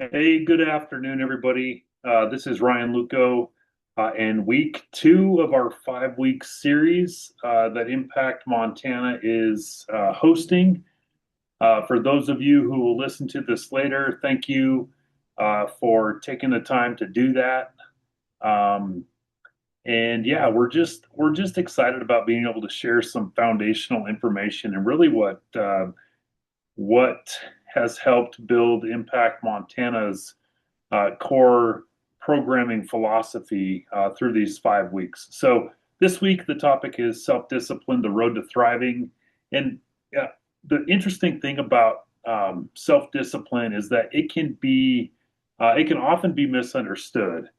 Hey, good afternoon, everybody. This is Ryan Luco, and week two of our 5 week series that Impact Montana is hosting. For those of you who will listen to this later, thank you for taking the time to do that. Um, and yeah, we're just excited about being able to share some foundational information and really what has helped build Impact Montana's core programming philosophy through these 5 weeks. So this week, the topic is self-discipline, the road to thriving. And the interesting thing about self-discipline is that it can often be misunderstood,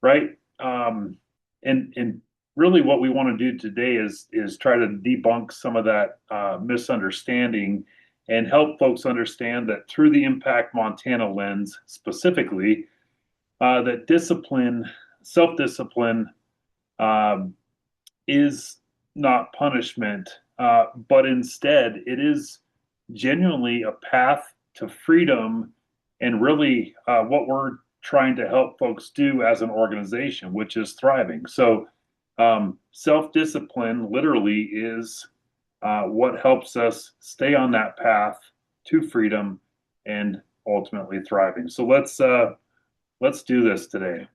right? And really, what we want to do today is try to debunk some of that misunderstanding and help folks understand that through the Impact Montana lens specifically, that self-discipline, um, is not punishment, but instead it is genuinely a path to freedom and really what we're trying to help folks do as an organization, which is thriving. So, self-discipline literally is what helps us stay on that path to freedom and ultimately thriving. So let's do this today.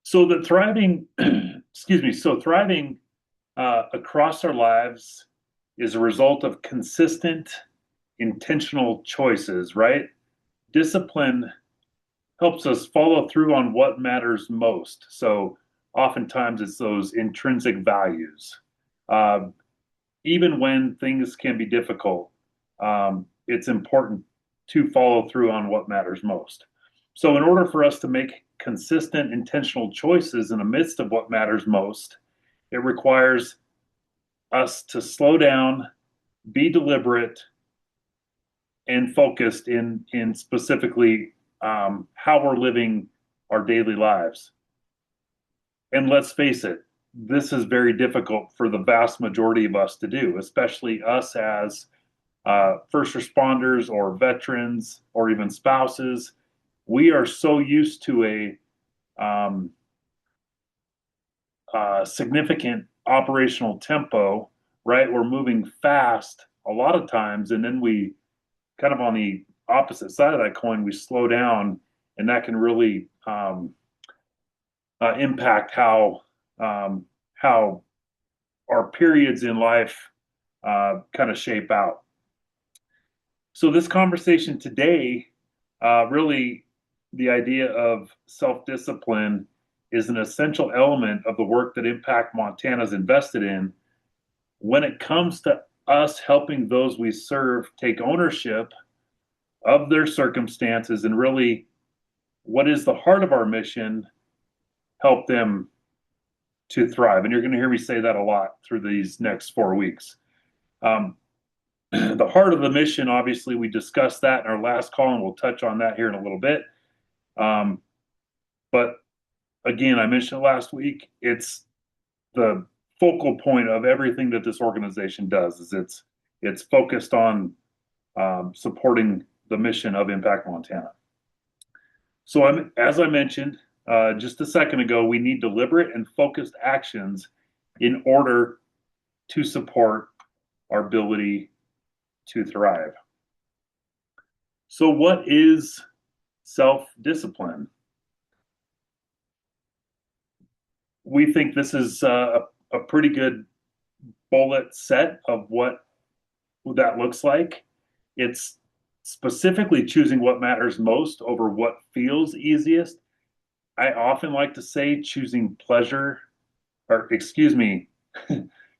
So the thriving, excuse me, so thriving across our lives is a result of consistent, intentional choices, right? Discipline helps us follow through on what matters most. So oftentimes it's those intrinsic values. Uh, Even when things can be difficult, it's important to follow through on what matters most. So, in order for us to make consistent, intentional choices in the midst of what matters most, it requires us to slow down, be deliberate, and focused in specifically how we're living our daily lives. And let's face it, this is very difficult for the vast majority of us to do, especially us as first responders or veterans or even spouses. We are so used to um, significant operational tempo, right? We're moving fast a lot of times, and then we kind of on the opposite side of that coin, we slow down, and that can really impact how our periods in life kind of shape out. So this conversation today, really, the idea of self-discipline is an essential element of the work that Impact Montana is invested in when it comes to us helping those we serve take ownership of their circumstances and really what is the heart of our mission, help them to thrive. And you're going to hear me say that a lot through these next 4 weeks. Um, the heart of the mission, obviously, we discussed that in our last call, and we'll touch on that here in a little bit. Um, but again, I mentioned it last week. It's the focal point of everything that this organization does. Is it's focused on supporting the mission of Impact Montana. So, as I mentioned just a second ago, we need deliberate and focused actions in order to support our ability to thrive. So, what is self discipline? We think this is a pretty good bullet set of what that looks like. It's specifically choosing what matters most over what feels easiest. I often like to say choosing pleasure, or excuse me,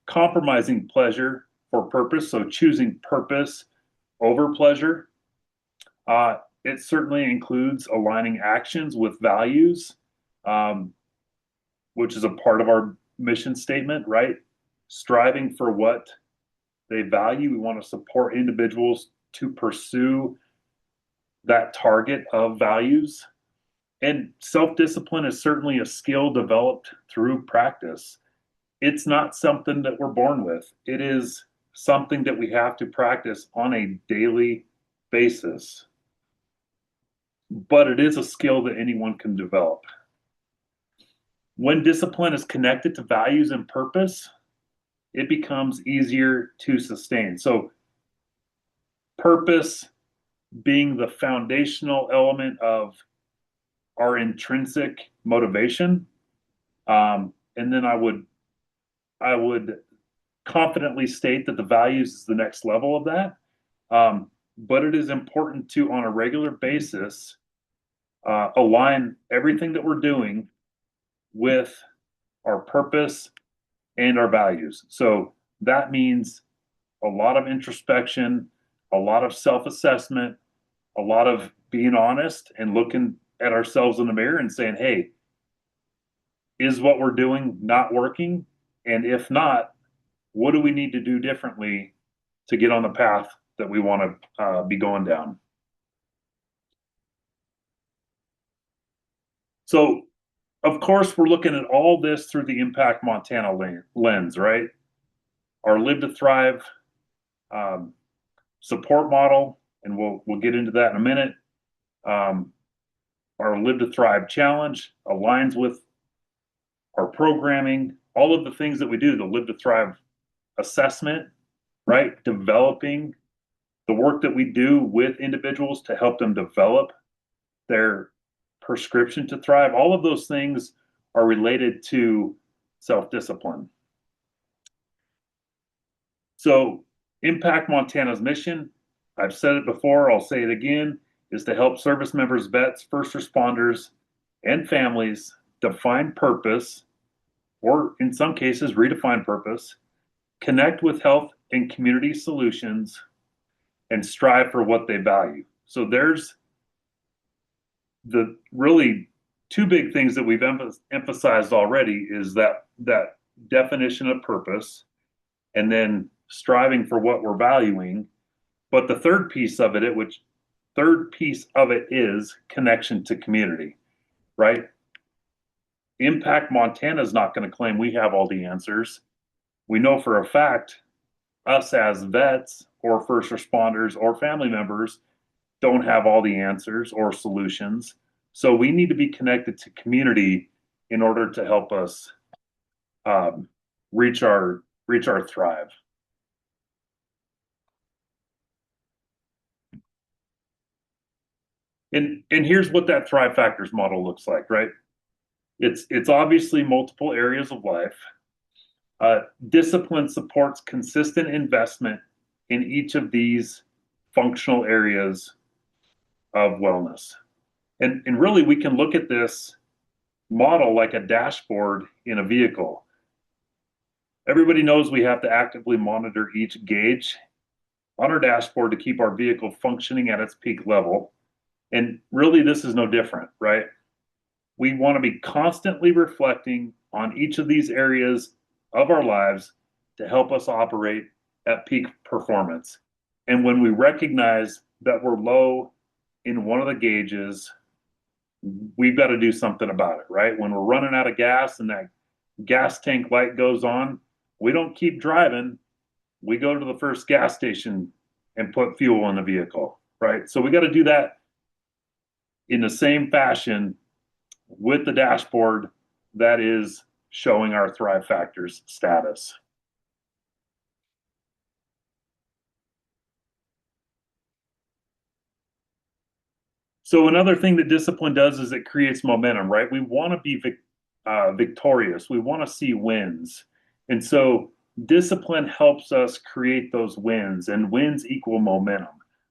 compromising pleasure for purpose. So choosing purpose over pleasure. It certainly includes aligning actions with values, um, which is a part of our mission statement, right? Striving for what they value. We want to support individuals to pursue that target of values. And self discipline is certainly a skill developed through practice. It's not something that we're born with. It is something that we have to practice on a daily basis, but it is a skill that anyone can develop. When discipline is connected to values and purpose, it becomes easier to sustain. So, purpose being the foundational element of our intrinsic motivation. And then I would confidently state that the values is the next level of that. But it is important to, on a regular basis, align everything that we're doing with our purpose and our values. So that means a lot of introspection, a lot of self assessment, a lot of being honest and looking at ourselves in the mirror and saying, hey, is what we're doing not working? And if not, what do we need to do differently to get on the path that we want to be going down? So, of course, we're looking at all this through the Impact Montana lens, right? Our Live to Thrive um, support model, and we'll get into that in a minute. Um, our Live to Thrive challenge aligns with our programming, all of the things that we do, the Live to Thrive assessment, right? Developing the work that we do with individuals to help them develop their prescription to thrive. All of those things are related to self-discipline. So, Impact Montana's mission, I've said it before, I'll say it again, is to help service members, vets, first responders, and families define purpose, or in some cases, redefine purpose, connect with health and community solutions, and strive for what they value. So there's the really two big things that we've emphasized already is that definition of purpose and then striving for what we're valuing. But the third piece of it, is connection to community, right? Impact Montana is not going to claim we have all the answers. We know for a fact us as vets or first responders or family members don't have all the answers or solutions. So we need to be connected to community in order to help us reach our thrive. And here's what that thrive factors model looks like, right? It's obviously multiple areas of life. Discipline supports consistent investment in each of these functional areas of wellness. And really, we can look at this model like a dashboard in a vehicle. Everybody knows we have to actively monitor each gauge on our dashboard to keep our vehicle functioning at its peak level. And really, this is no different, right? We want to be constantly reflecting on each of these areas of our lives to help us operate at peak performance. And when we recognize that we're low in one of the gauges, we've got to do something about it, right? When we're running out of gas and that gas tank light goes on, we don't keep driving. We go to the first gas station and put fuel in the vehicle, right? So we got to do that in the same fashion with the dashboard that is showing our Thrive Factors status. So another thing that discipline does is it creates momentum, right? We want to be victorious. We want to see wins. And so discipline helps us create those wins, and wins equal momentum.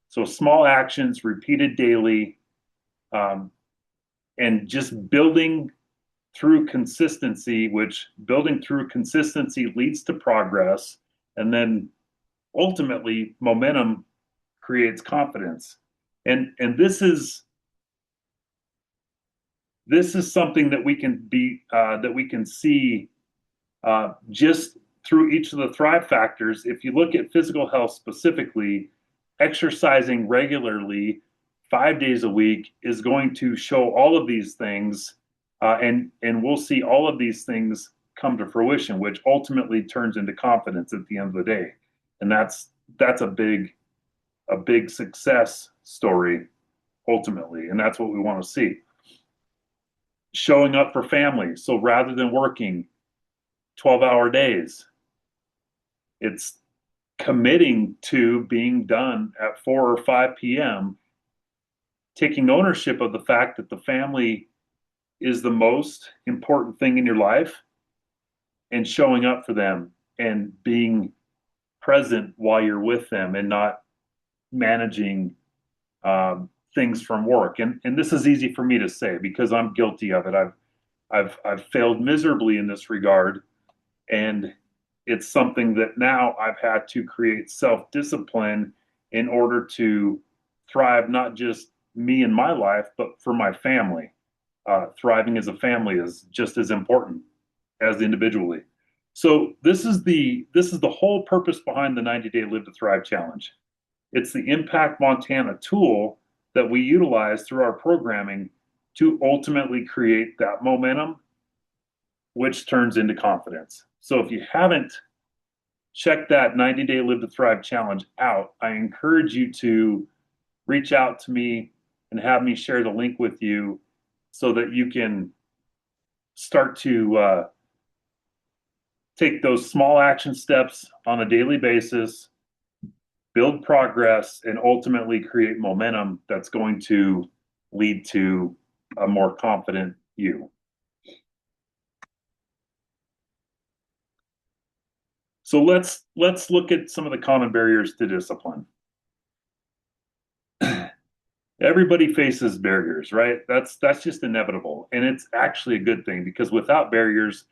So small actions repeated daily, and just building through consistency, which building through consistency leads to progress. And then ultimately momentum creates confidence. And this is something that we can see just through each of the Thrive factors. If you look at physical health specifically, exercising regularly 5 days a week is going to show all of these things, and we'll see all of these things come to fruition, which ultimately turns into confidence at the end of the day. And that's a big success story ultimately, and that's what we want to see. Showing up for family. So rather than working 12-hour days, it's committing to being done at 4 or 5 p.m., taking ownership of the fact that the family is the most important thing in your life and showing up for them and being present while you're with them and not managing things from work. And this is easy for me to say because I'm guilty of it. I've failed miserably in this regard, and it's something that now I've had to create self-discipline in order to thrive, not just me and my life, but for my family. Thriving as a family is just as important as individually. So this is the whole purpose behind the 90-day Live to Thrive challenge. It's the Impact Montana tool that we utilize through our programming to ultimately create that momentum, which turns into confidence. So if you haven't checked that 90-day Live to Thrive challenge out, I encourage you to reach out to me and have me share the link with you so that you can start to take those small action steps on a daily basis, build progress, and ultimately create momentum that's going to lead to a more confident you. So let's look at some of the common barriers to discipline. Everybody faces barriers, right? That's just inevitable. And it's actually a good thing because without barriers,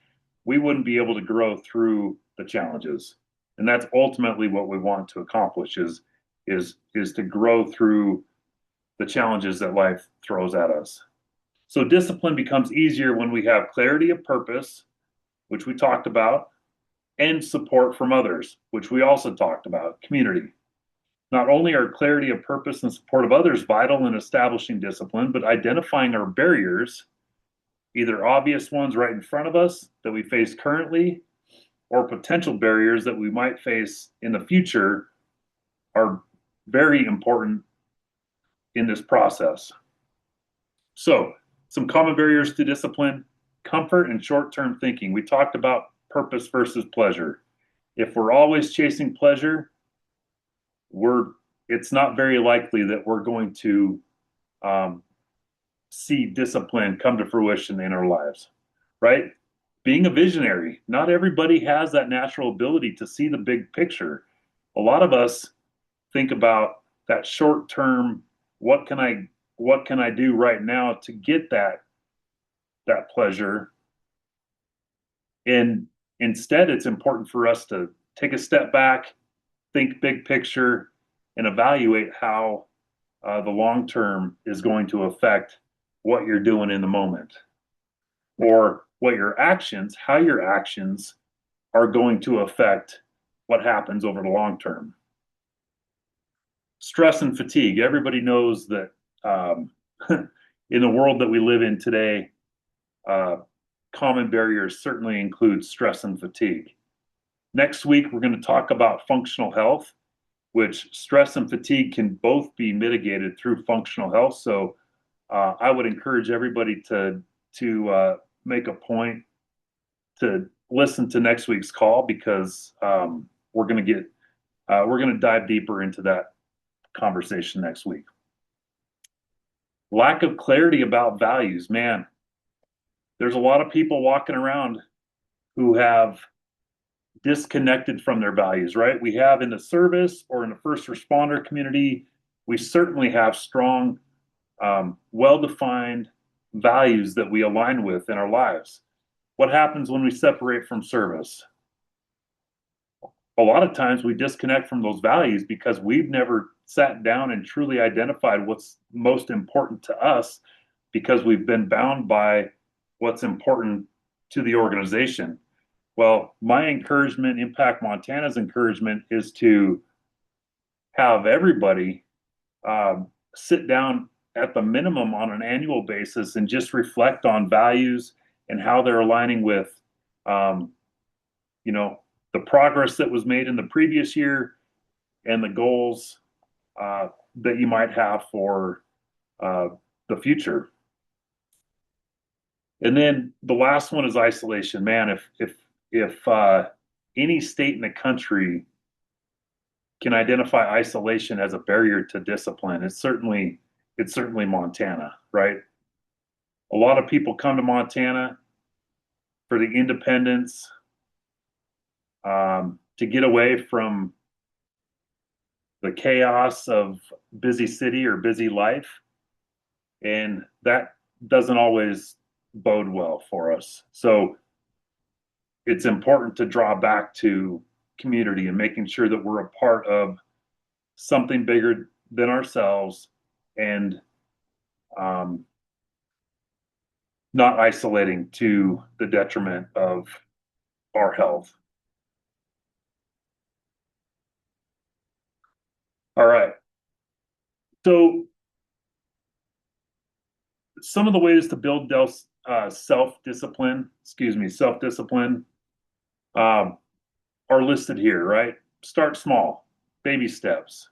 we wouldn't be able to grow through the challenges. And that's ultimately what we want to accomplish is to grow through the challenges that life throws at us. So discipline becomes easier when we have clarity of purpose, which we talked about, and support from others, which we also talked about, community. Not only are clarity of purpose and support of others vital in establishing discipline, but identifying our barriers, either obvious ones right in front of us that we face currently, or potential barriers that we might face in the future, are very important in this process. So, some common barriers to discipline: comfort and short-term thinking. We talked about purpose versus pleasure. If we're always chasing pleasure, it's not very likely that we're going to see discipline come to fruition in our lives, right? Being a visionary, not everybody has that natural ability to see the big picture. A lot of us think about that short term, what can I do right now to get that pleasure? And instead, it's important for us to take a step back, think big picture, and evaluate how the long term is going to affect what you're doing in the moment, or how your actions are going to affect what happens over the long term. Stress and fatigue. Everybody knows that in the world that we live in today, common barriers certainly include stress and fatigue. Next week, we're going to talk about functional health, which stress and fatigue can both be mitigated through functional health. So I would encourage everybody to make a point to listen to next week's call because we're going to dive deeper into that conversation next week. Lack of clarity about values, man. There's a lot of people walking around who have disconnected from their values, right? We have in the service or in the first responder community, we certainly have strong, well-defined values that we align with in our lives. What happens when we separate from service? A lot of times we disconnect from those values because we've never sat down and truly identified what's most important to us because we've been bound by what's important to the organization. Well, my encouragement, Impact Montana's encouragement, is to have everybody sit down at the minimum on an annual basis and just reflect on values and how they're aligning with um, you know, the progress that was made in the previous year and the goals that you might have for uh, the future. And then the last one is isolation. Man, if any state in the country can identify isolation as a barrier to discipline, it's certainly Montana, right? A lot of people come to Montana for the independence, to get away from the chaos of busy city or busy life, and that doesn't always bode well for us. So it's important to draw back to community and making sure that we're a part of something bigger than ourselves, and um, not isolating to the detriment of our health. All right. So some of the ways to build self-discipline, um, are listed here, right? Start small, baby steps,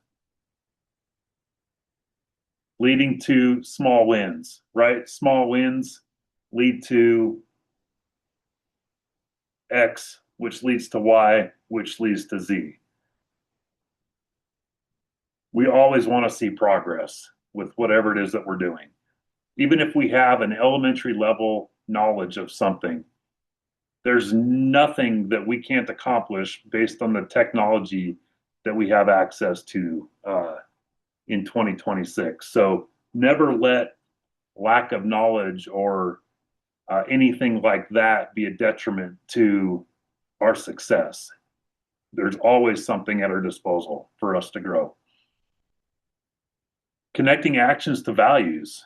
leading to small wins, right? Small wins lead to X, which leads to Y, which leads to Z. We always want to see progress with whatever it is that we're doing. Even if we have an elementary level knowledge of something, there's nothing that we can't accomplish based on the technology that we have access to in 2026. So never let lack of knowledge or anything like that be a detriment to our success. There's always something at our disposal for us to grow. Connecting actions to values.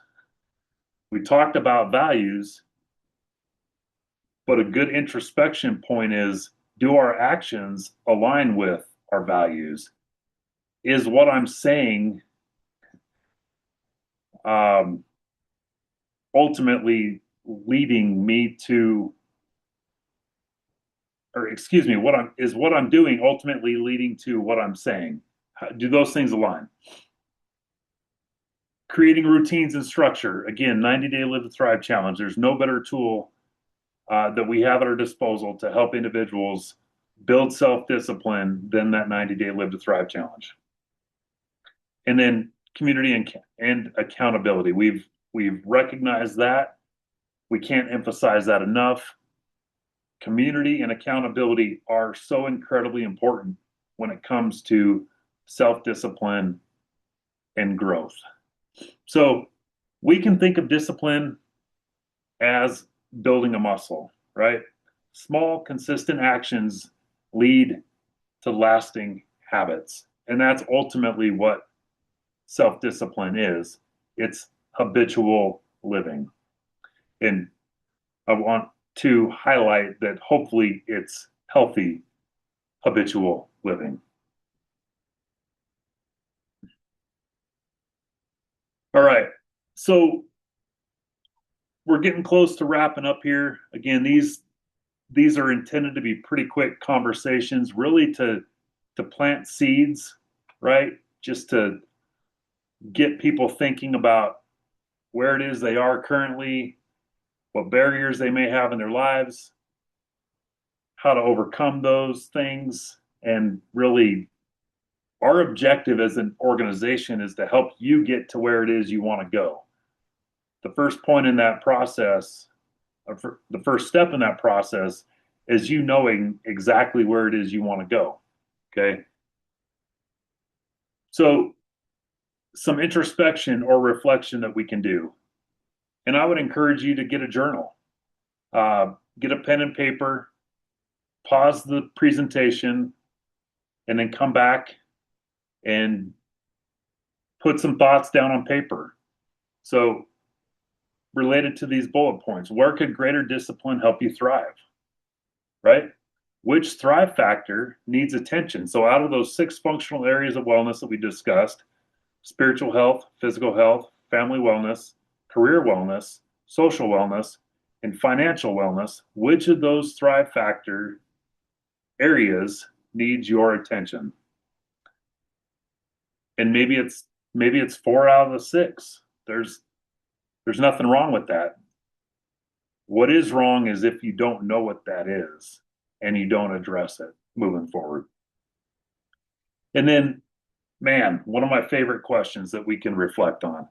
We talked about values, but a good introspection point is, do our actions align with our values? Is what I'm saying um, ultimately leading me to, or excuse me, what I'm doing ultimately leading to what I'm saying? Do those things align? Creating routines and structure. Again, 90-day Live to Thrive challenge. There's no better tool that we have at our disposal to help individuals build self-discipline than that 90-day Live to Thrive challenge. And then community and accountability. We've recognized that. We can't emphasize that enough. Community and accountability are so incredibly important when it comes to self-discipline and growth. So we can think of discipline as building a muscle, right? Small, consistent actions lead to lasting habits. And that's ultimately what self-discipline is. It's habitual living. And I want to highlight that hopefully it's healthy habitual living. All right. So we're getting close to wrapping up here. Again, these are intended to be pretty quick conversations, really to plant seeds, right? Just to get people thinking about where it is they are currently, what barriers they may have in their lives, how to overcome those things, and really our objective as an organization is to help you get to where it is you want to go. The first point in that process, the first step in that process, is you knowing exactly where it is you want to go. Okay. So, some introspection or reflection that we can do. And I would encourage you to get a journal, get a pen and paper, pause the presentation, and then come back and put some thoughts down on paper. So, related to these bullet points, where could greater discipline help you thrive? Right? Which thrive factor needs attention? So, out of those 6 functional areas of wellness that we discussed, spiritual health, physical health, family wellness, career wellness, social wellness, in financial wellness, which of those thrive factor areas needs your attention? And maybe it's 4 out of the 6. There's nothing wrong with that. What is wrong is if you don't know what that is and you don't address it moving forward. And then, man, one of my favorite questions that we can reflect on.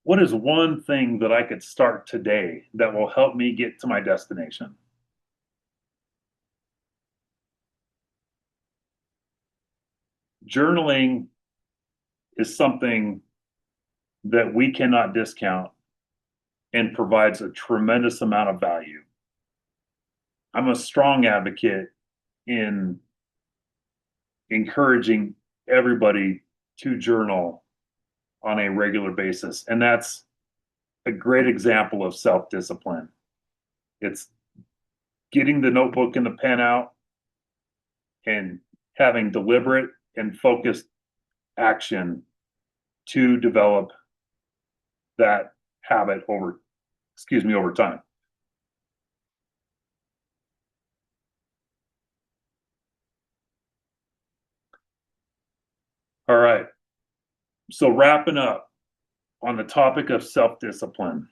What is one thing that I could start today that will help me get to my destination? Journaling is something that we cannot discount and provides a tremendous amount of value. I'm a strong advocate in encouraging everybody to journal on a regular basis. And that's a great example of self discipline. It's getting the notebook and the pen out and having deliberate and focused action to develop that habit over time. All right. So wrapping up on the topic of self-discipline.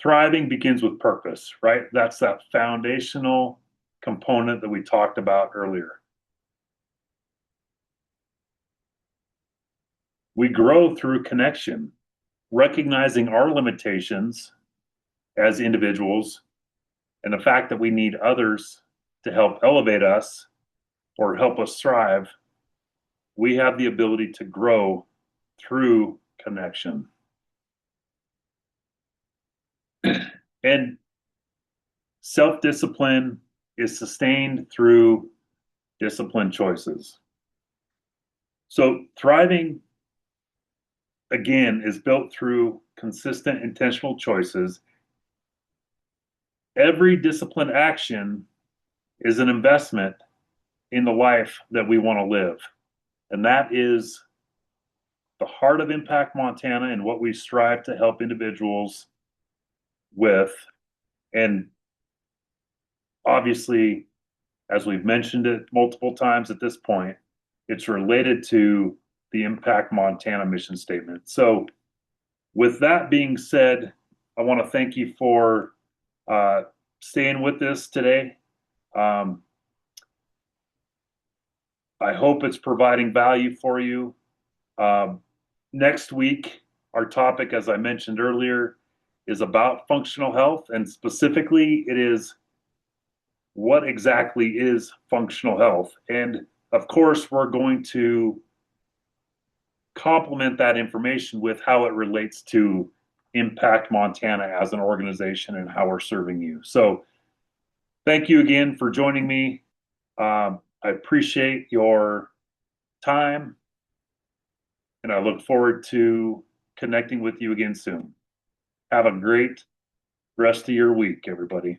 Thriving begins with purpose, right? That's that foundational component that we talked about earlier. We grow through connection, recognizing our limitations as individuals and the fact that we need others to help elevate us or help us thrive. We have the ability to grow through connection. And self-discipline is sustained through disciplined choices. So thriving, again, is built through consistent intentional choices. Every disciplined action is an investment in the life that we want to live. And that is the heart of Impact Montana and what we strive to help individuals with. And obviously, as we've mentioned it multiple times at this point, it's related to the Impact Montana mission statement. So with that being said, I want to thank you for staying with us today. I hope it's providing value for you. Next week, our topic, as I mentioned earlier, is about functional health, and specifically, it is what exactly is functional health. And of course, we're going to complement that information with how it relates to Impact Montana as an organization and how we're serving you. So thank you again for joining me. I appreciate your time, and I look forward to connecting with you again soon. Have a great rest of your week, everybody.